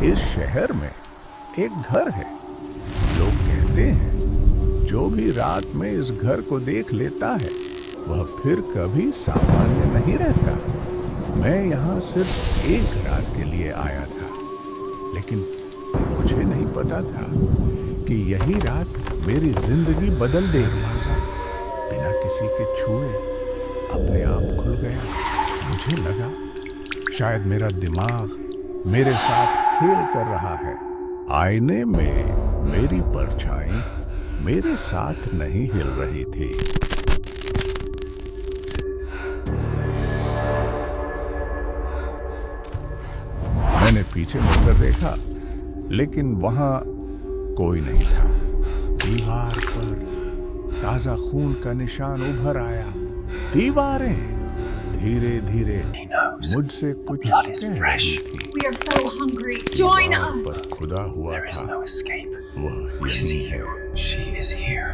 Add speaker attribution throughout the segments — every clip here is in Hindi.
Speaker 1: इस शहर में एक घर है। लोग कहते हैं जो भी रात में इस घर को देख लेता है वह फिर कभी सामान्य नहीं रहता। मैं यहाँ सिर्फ एक रात के लिए आया था, लेकिन मुझे नहीं पता था कि यही रात मेरी जिंदगी बदल देगी। बिना किसी के छुए अपने आप खुल गया। मुझे लगा शायद मेरा दिमाग मेरे साथ खेल कर रहा है। आईने में मेरी परछाई मेरे साथ नहीं हिल रही थी। मैंने पीछे मुड़कर देखा, लेकिन वहां कोई नहीं था। दीवार पर ताजा खून का निशान उभर आया। दीवारें धीरे धीरे मुझसे कुछ कह रही थी।
Speaker 2: We are so hungry. Join us.
Speaker 1: पर खुदा हुआ
Speaker 3: There is
Speaker 1: था।
Speaker 3: no escape.
Speaker 1: वह
Speaker 3: We
Speaker 1: यही
Speaker 3: see
Speaker 1: है।
Speaker 3: you. She is here.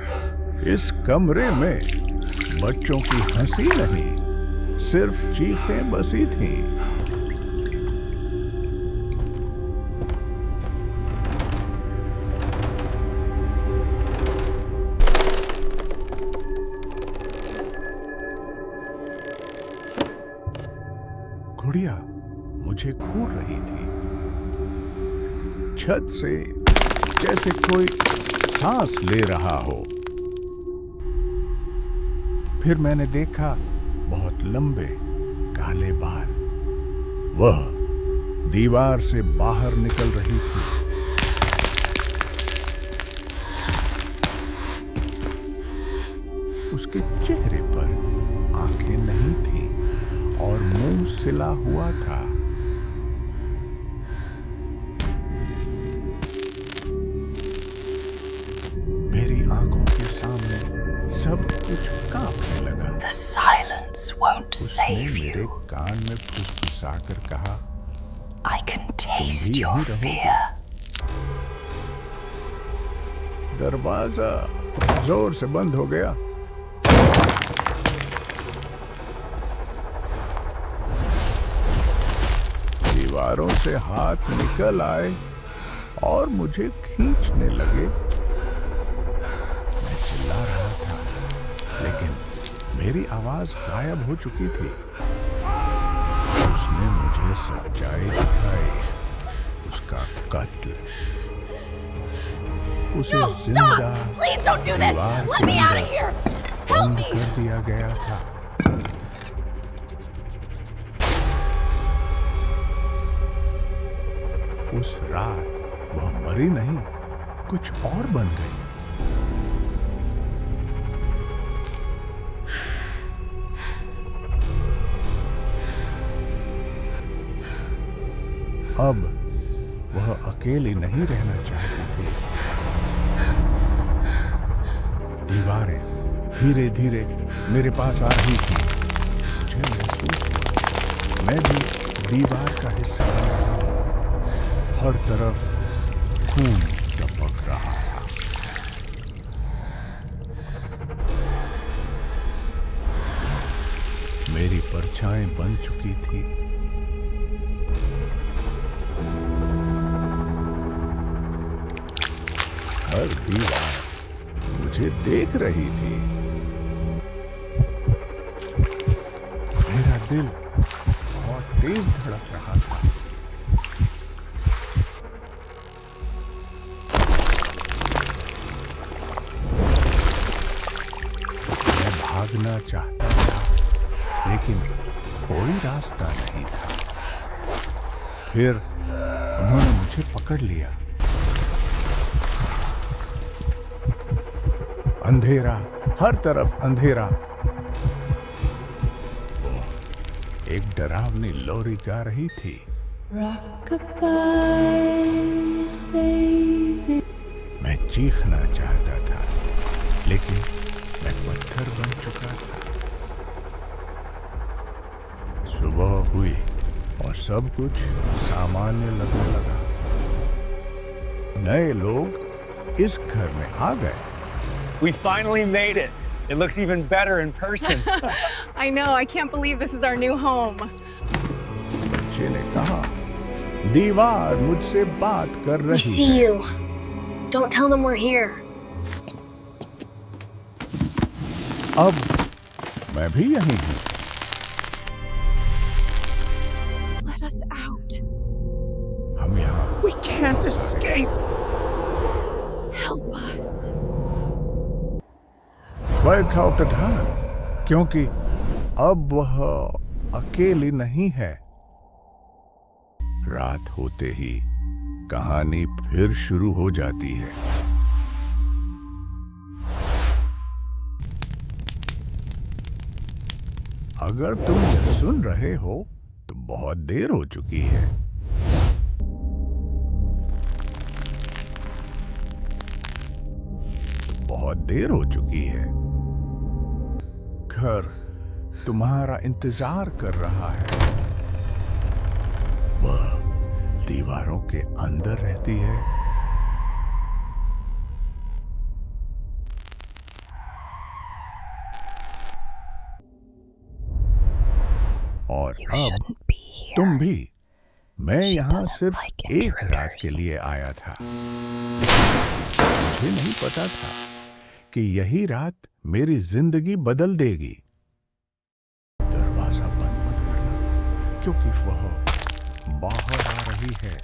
Speaker 1: इस कमरे में बच्चों की हंसी नहीं, सिर्फ चीखें बसी थीं। गुड़िया मुझे घूर रही थी। छत से जैसे कोई सांस ले रहा हो। फिर मैंने देखा बहुत लंबे काले बाल। वह दीवार से बाहर निकल रही थी। उसके चेहरे पर आंखें नहीं थीं और मुंह सिला हुआ था। मेरी आंखों के सामने सब कुछ कांपने लगा।
Speaker 3: The silence won't
Speaker 1: उसने
Speaker 3: save
Speaker 1: मेरे
Speaker 3: you.
Speaker 1: कान में फुसफुसाकर कहा,
Speaker 3: I can taste
Speaker 1: भी
Speaker 3: your
Speaker 1: यहीं रहोगे?
Speaker 3: fear.
Speaker 1: दरवाजा जोर से बंद हो गया। दीवारों से हाथ निकल आए और मुझे खींचने लगे। मैं चिल्ला रहा था, लेकिन मेरी आवाज गायब हो चुकी थी। उसने मुझे सच्चाई दिखाई, उसका कत्ल। उसे
Speaker 2: No,
Speaker 1: जिंदा
Speaker 2: stop! Please don't do this.
Speaker 1: दीवार
Speaker 2: Let
Speaker 1: के
Speaker 2: me out of
Speaker 1: अंदर
Speaker 2: here. Help
Speaker 1: बंद
Speaker 2: me.
Speaker 1: कर दिया गया था। उस रात वह मरी नहीं, कुछ और बन गई। अब वह अकेली नहीं रहना चाहती थी। दीवारें धीरे धीरे मेरे पास आ रही थी। मुझे महसूस हुआ मैं भी दीवार का हिस्सा बन रहा हूं। हर तरफ खून टपक रहा था। मेरी परछाई बन चुकी थी। हर दीवार मुझे देख रही थी। मेरा दिल बहुत तेज धड़क रहा था। मैं भागना चाहता था, लेकिन कोई रास्ता नहीं था। फिर उन्होंने मुझे पकड़ लिया। अंधेरा, हर तरफ अंधेरा। एक डरावनी लोरी गा रही थी। मैं चीखना चाहता था, लेकिन मैं पत्थर बन चुका था। सुबह हुई और सब कुछ सामान्य लगने लगा। नए लोग इस घर में आ गए।
Speaker 4: We finally made it. It looks even better in person.
Speaker 2: I know. I can't believe this is our new home.
Speaker 1: बच्चे ने कहा, दीवार मुझसे बात कर
Speaker 5: We
Speaker 1: रही
Speaker 5: see
Speaker 1: है।
Speaker 5: you. Don't tell them we're here.
Speaker 1: अब मैं भी यहीं हूँ।
Speaker 2: Let us out.
Speaker 1: हम यहाँ
Speaker 4: We can't escape.
Speaker 2: Help us.
Speaker 1: बैठा उठा, क्योंकि अब वह अकेली नहीं है। रात होते ही कहानी फिर शुरू हो जाती है। अगर तुम यह सुन रहे हो तो बहुत देर हो चुकी है। बहुत देर हो चुकी है। घर तुम्हारा इंतजार कर रहा है। वह दीवारों के अंदर रहती है। और
Speaker 3: You
Speaker 1: अब
Speaker 3: shouldn't be here.
Speaker 1: तुम भी। मैं
Speaker 3: She
Speaker 1: यहाँ
Speaker 3: doesn't
Speaker 1: सिर्फ
Speaker 3: like
Speaker 1: एक रात के
Speaker 3: intruders.
Speaker 1: लिए आया था। मुझे नहीं पता था कि यही रात मेरी जिंदगी बदल देगी। दरवाजा बंद मत करना, क्योंकि वह बाहर आ रही है।